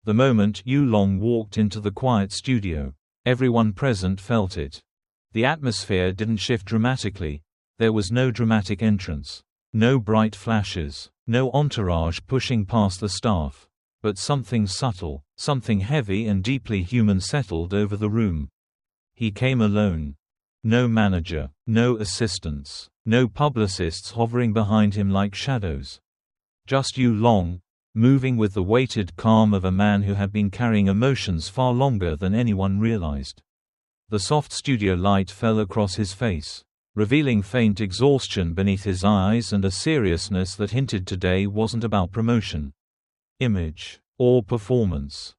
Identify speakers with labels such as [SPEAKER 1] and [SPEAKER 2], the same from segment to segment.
[SPEAKER 1] The moment Yu Long walked into the quiet studio, everyone present felt it. The atmosphere didn't shift dramatically. There was no dramatic entrance, no bright flashes, no entourage pushing past the staff. But something subtle, something heavy and deeply human settled over the room. He came alone. No manager, no assistants, no publicists hovering behind him like shadows. Just Yu Long, moving with the weighted calm of a man who had been carrying emotions far longer than anyone realized. The soft studio light fell across his face, revealing faint exhaustion beneath his eyes and a seriousness that hinted today wasn't about promotion, image, or performance.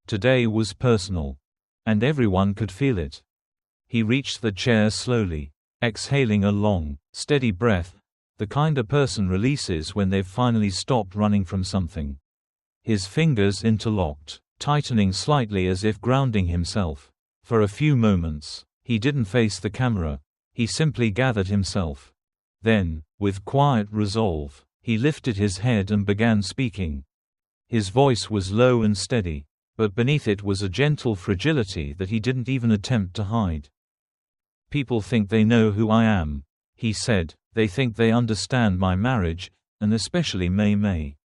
[SPEAKER 1] Today was personal. And everyone could feel it. He reached the chair slowly, exhaling a long, steady breath, the kind a person releases when they've finally stopped running from something. His fingers interlocked, tightening slightly as if grounding himself. For a few moments, he didn't face the camera. He simply gathered himself. Then, with quiet resolve, he lifted his head and began speaking. His voice was low and steady, but beneath it was a gentle fragility that he didn't even attempt to hide. "People think they know who I am," he said. "They think they understand my marriage, and especially Mei Mei."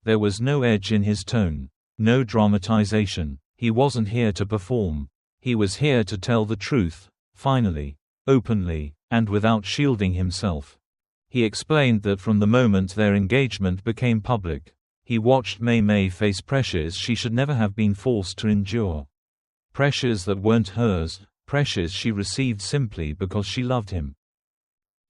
[SPEAKER 1] There was no edge in his tone, no dramatization. He wasn't here to perform. He was here to tell the truth, finally, openly, and without shielding himself. He explained that from the moment their engagement became public, he watched Mei Mei face pressures she should never have been forced to endure. Pressures that weren't hers, pressures she received simply because she loved him.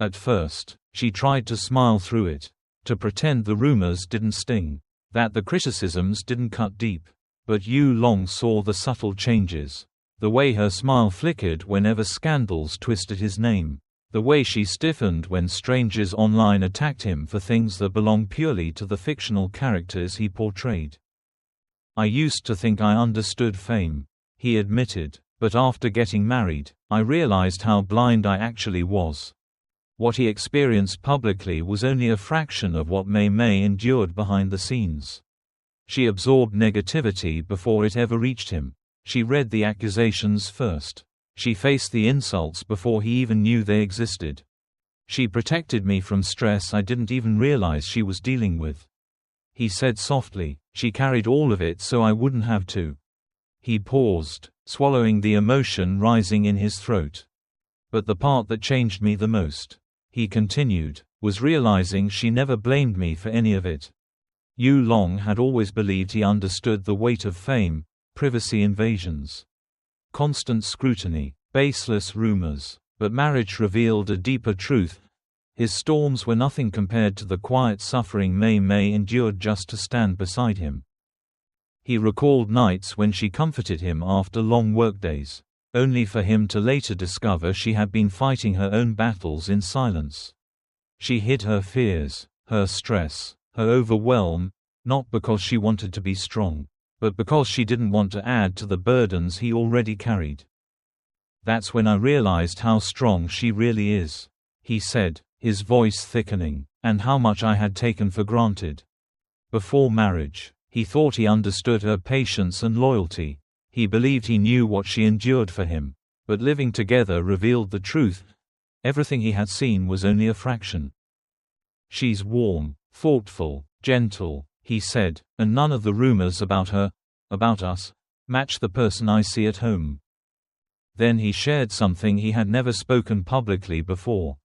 [SPEAKER 1] At first, she tried to smile through it, to pretend the rumors didn't sting, that the criticisms didn't cut deep. But Yu Long saw the subtle changes. The way her smile flickered whenever scandals twisted his name. The way she stiffened when strangers online attacked him for things that belonged purely to the fictional characters he portrayed. "I used to think I understood fame," he admitted, "but after getting married, I realized how blind I actually was." What he experienced publicly was only a fraction of what Mei Mei endured behind the scenes. She absorbed negativity before it ever reached him. She read the accusations first. She faced the insults before he even knew they existed. "She protected me from stress I didn't even realize she was dealing with," he said softly. "She carried all of it so I wouldn't have to." He paused, swallowing the emotion rising in his throat. "But the part that changed me the most," he continued, "was realizing she never blamed me for any of it." Yu Long had always believed he understood the weight of fame, privacy invasions, constant scrutiny, baseless rumors. But marriage revealed a deeper truth. His storms were nothing compared to the quiet suffering Mei Mei endured just to stand beside him. He recalled nights when she comforted him after long workdays, only for him to later discover she had been fighting her own battles in silence. She hid her fears, her stress, her overwhelm, not because she wanted to be strong, but because she didn't want to add to the burdens he already carried. "That's when I realized how strong she really is," he said, his voice thickening, "and how much I had taken for granted." Before marriage, he thought he understood her patience and loyalty. He believed he knew what she endured for him. But living together revealed the truth. Everything he had seen was only a fraction. "She's warm, thoughtful, gentle," he said, "and none of the rumors about her, about us, match the person I see at home." Then he shared something he had never spoken publicly before.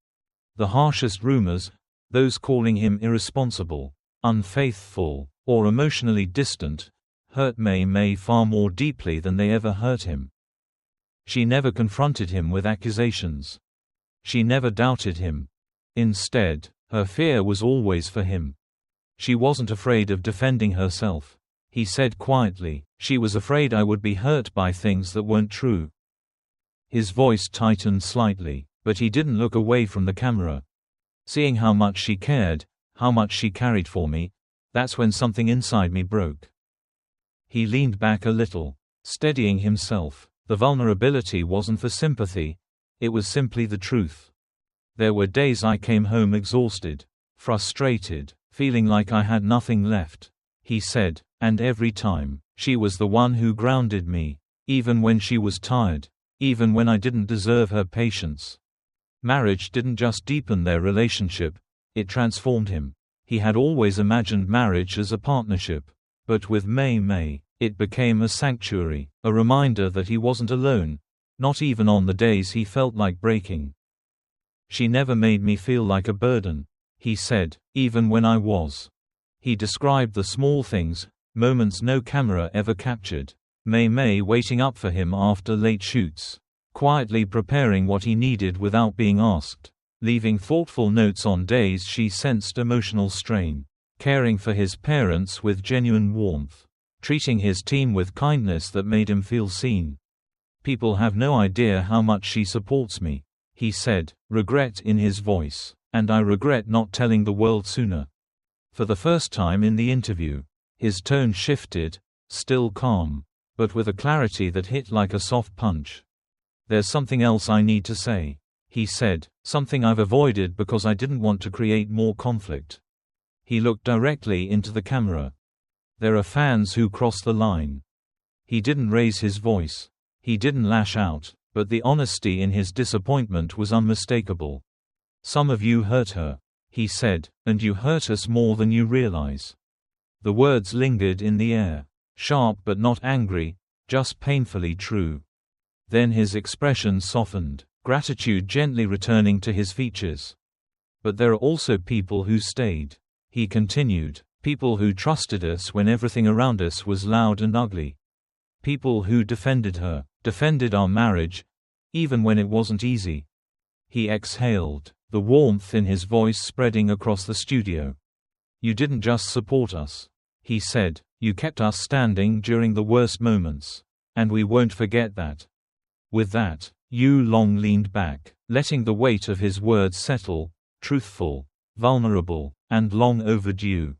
[SPEAKER 1] The harshest rumors, those calling him irresponsible, unfaithful, or emotionally distant, hurt Mei Mei far more deeply than they ever hurt him. She never confronted him with accusations. She never doubted him. Instead, her fear was always for him. She wasn't afraid of defending herself. He said quietly, "She was afraid I would be hurt by things that weren't true." His voice tightened slightly, but he didn't look away from the camera. "Seeing how much she cared, how much she carried for me, that's when something inside me broke." He leaned back a little, steadying himself. The vulnerability wasn't for sympathy, it was simply the truth. "There were days I came home exhausted, frustrated, feeling like I had nothing left," he said, And every time, she was the one who grounded me. Even when she was tired. Even when I didn't deserve her patience. Marriage didn't just deepen their relationship, it transformed him. He had always imagined marriage as a partnership. But with Mei Mei, it became a sanctuary, a reminder that he wasn't alone, not even on the days he felt like breaking. She never made me feel like a burden, he said, even when I was. He described the small things, moments no camera ever captured. Mei Mei waiting up for him after late shoots, quietly preparing what he needed without being asked, leaving thoughtful notes on days she sensed emotional strain, caring for his parents with genuine warmth, treating his team with kindness that made him feel seen. People have no idea how much she supports me, he said, regret in his voice, and I regret not telling the world sooner. For the first time in the interview, his tone shifted, still calm, but with a clarity that hit like a soft punch. There's something else I need to say, he said, something I've avoided because I didn't want to create more conflict. He looked directly into the camera. There are fans who cross the line. He didn't raise his voice. He didn't lash out, but the honesty in his disappointment was unmistakable. Some of you hurt her, he said, and you hurt us more than you realize. The words lingered in the air. Sharp but not angry, just painfully true. Then his expression softened, gratitude gently returning to his features. But there are also people who stayed, he continued, people who trusted us when everything around us was loud and ugly. People who defended her, defended our marriage, even when it wasn't easy. He exhaled, the warmth in his voice spreading across the studio. You didn't just support us, he said. You kept us standing during the worst moments. And we won't forget that. With that, Yu Long leaned back, letting the weight of his words settle, truthful, vulnerable, and long overdue.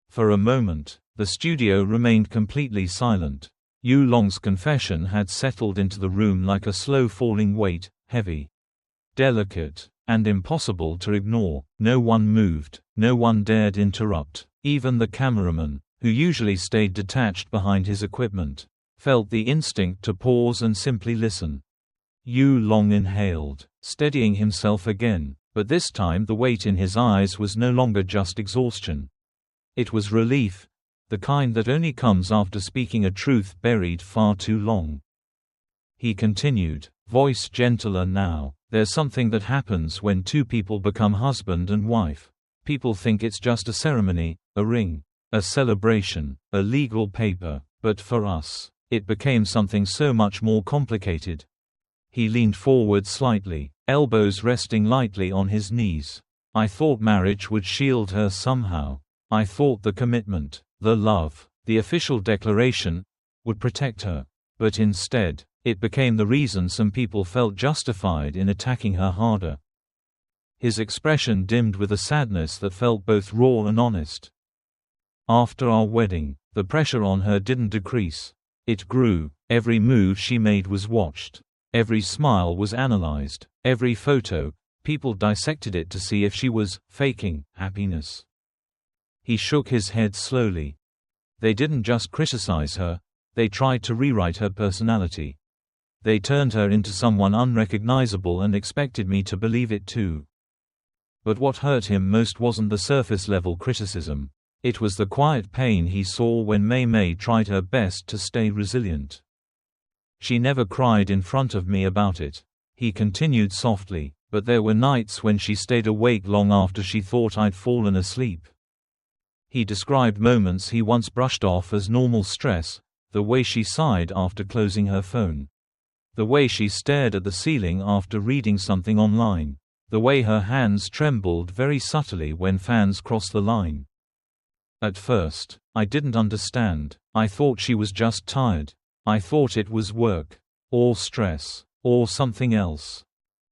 [SPEAKER 1] For a moment, the studio remained completely silent. Yu Long's confession had settled into the room like a slow-falling weight, heavy, delicate, and impossible to ignore. No one moved, no one dared interrupt, even the cameraman, who usually stayed detached behind his equipment, felt the instinct to pause and simply listen. Yu Long inhaled, steadying himself again, but this time the weight in his eyes was no longer just exhaustion. It was relief, the kind that only comes after speaking a truth buried far too long. He continued, voice gentler now, there's something that happens when two people become husband and wife. People think it's just a ceremony, a ring, a celebration, a legal paper, but for us, it became something so much more complicated. He leaned forward slightly, elbows resting lightly on his knees. I thought marriage would shield her somehow. I thought the commitment, the love, the official declaration, would protect her. But instead, it became the reason some people felt justified in attacking her harder. His expression dimmed with a sadness that felt both raw and honest. After our wedding, the pressure on her didn't decrease. It grew. Every move she made was watched. Every smile was analyzed. Every photo, people dissected it to see if she was faking happiness. He shook his head slowly. They didn't just criticize her, they tried to rewrite her personality. They turned her into someone unrecognizable and expected me to believe it too. But what hurt him most wasn't the surface-level criticism. It was the quiet pain he saw when Mei Mei tried her best to stay resilient. She never cried in front of me about it, he continued softly, but there were nights when she stayed awake long after she thought I'd fallen asleep. He described moments he once brushed off as normal stress, the way she sighed after closing her phone. The way she stared at the ceiling after reading something online. The way her hands trembled very subtly when fans crossed the line. At first, I didn't understand. I thought she was just tired. I thought it was work, or stress, or something else.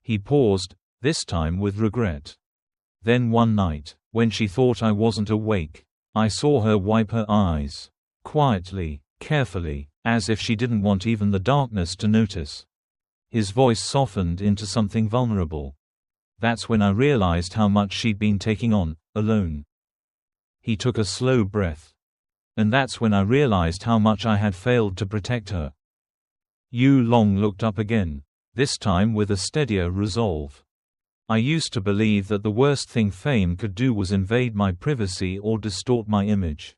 [SPEAKER 1] He paused, this time with regret. Then one night, when she thought I wasn't awake, I saw her wipe her eyes. Quietly, carefully, as if she didn't want even the darkness to notice. His voice softened into something vulnerable. That's when I realized how much she'd been taking on, alone. He took a slow breath. And that's when I realized how much I had failed to protect her. Yu Long looked up again, this time with a steadier resolve. I used to believe that the worst thing fame could do was invade my privacy or distort my image.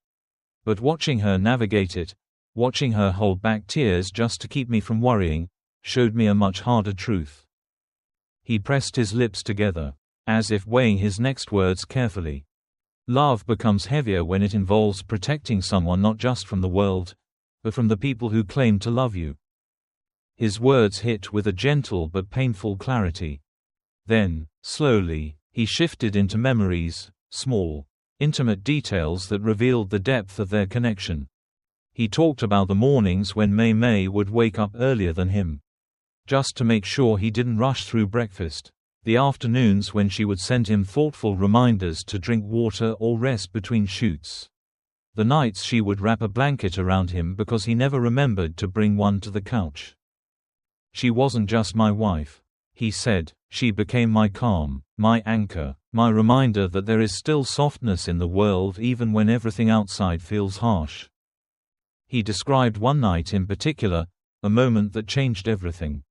[SPEAKER 1] But watching her navigate it, watching her hold back tears just to keep me from worrying, showed me a much harder truth. He pressed his lips together, as if weighing his next words carefully. Love becomes heavier when it involves protecting someone not just from the world, but from the people who claim to love you. His words hit with a gentle but painful clarity. Then, slowly, he shifted into memories, small, intimate details that revealed the depth of their connection. He talked about the mornings when Mei Mei would wake up earlier than him, just to make sure he didn't rush through breakfast. The afternoons when she would send him thoughtful reminders to drink water or rest between shoots. The nights she would wrap a blanket around him because he never remembered to bring one to the couch. She wasn't just my wife, he said, she became my calm, my anchor, my reminder that there is still softness in the world even when everything outside feels harsh. He described one night in particular, a moment that changed everything.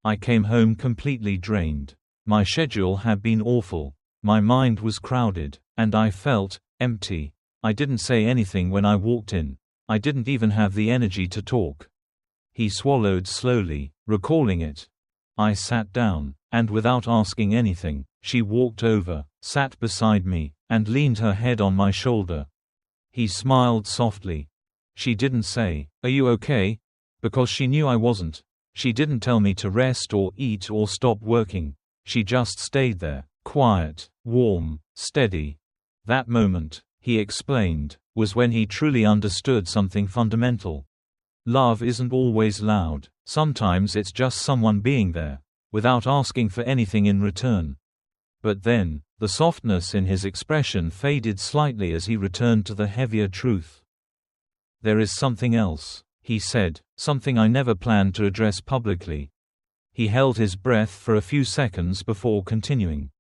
[SPEAKER 1] I came home completely drained. My schedule had been awful. My mind was crowded, and I felt empty. I didn't say anything when I walked in. I didn't even have the energy to talk. He swallowed slowly, recalling it. I sat down, and without asking anything, she walked over, sat beside me, and leaned her head on my shoulder. He smiled softly. She didn't say, "Are you okay?" because she knew I wasn't. She didn't tell me to rest or eat or stop working. She just stayed there, quiet, warm, steady. That moment, he explained, was when he truly understood something fundamental. Love isn't always loud. Sometimes it's just someone being there, without asking for anything in return. But then, the softness in his expression faded slightly as he returned to the heavier truth. There is something else, he said, something I never planned to address publicly. He held his breath for a few seconds before continuing.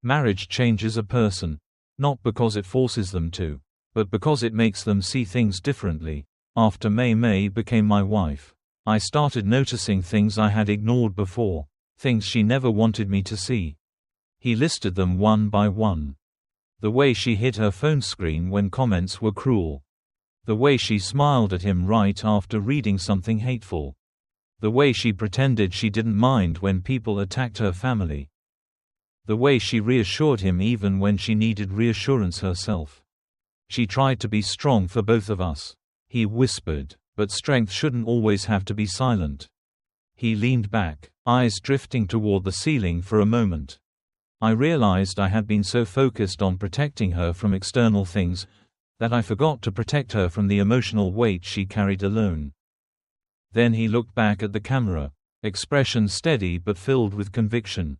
[SPEAKER 1] Marriage changes a person, not because it forces them to, but because it makes them see things differently. After Mei Mei became my wife, I started noticing things I had ignored before, things she never wanted me to see. He listed them one by one. The way she hid her phone screen when comments were cruel. The way she smiled at him right after reading something hateful. The way she pretended she didn't mind when people attacked her family. The way she reassured him even when she needed reassurance herself. She tried to be strong for both of us. He whispered, but strength shouldn't always have to be silent. He leaned back, eyes drifting toward the ceiling for a moment. I realized I had been so focused on protecting her from external things, that I forgot to protect her from the emotional weight she carried alone. Then he looked back at the camera, expression steady but filled with conviction.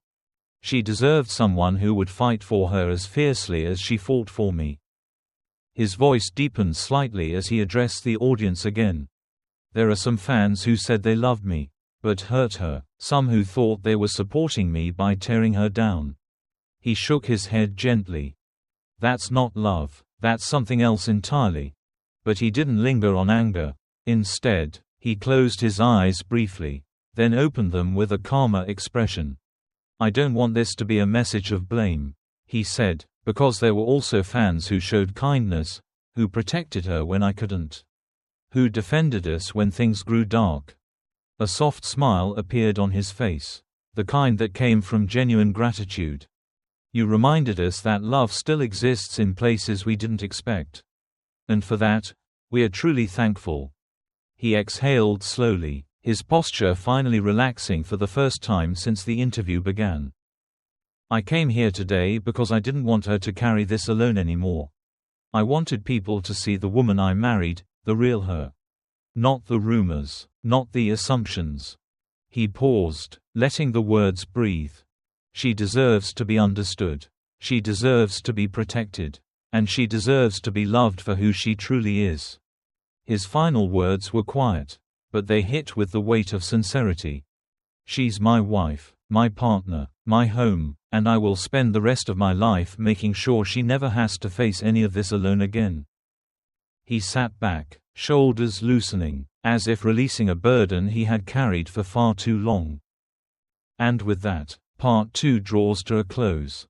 [SPEAKER 1] She deserved someone who would fight for her as fiercely as she fought for me. His voice deepened slightly as he addressed the audience again. There are some fans who said they loved me, but hurt her, some who thought they were supporting me by tearing her down. He shook his head gently. That's not love, that's something else entirely. But he didn't linger on anger. Instead, he closed his eyes briefly, then opened them with a calmer expression. I don't want this to be a message of blame, he said, because there were also fans who showed kindness, who protected her when I couldn't, who defended us when things grew dark. A soft smile appeared on his face, the kind that came from genuine gratitude. You reminded us that love still exists in places we didn't expect. And for that, we are truly thankful. He exhaled slowly, his posture finally relaxing for the first time since the interview began. I came here today because I didn't want her to carry this alone anymore. I wanted people to see the woman I married, the real her. Not the rumors, not the assumptions. He paused, letting the words breathe. She deserves to be understood. She deserves to be protected. And she deserves to be loved for who she truly is. His final words were quiet, but they hit with the weight of sincerity. She's my wife, my partner, my home, and I will spend the rest of my life making sure she never has to face any of this alone again. He sat back, shoulders loosening, as if releasing a burden he had carried for far too long. And with that, part 2 draws to a close.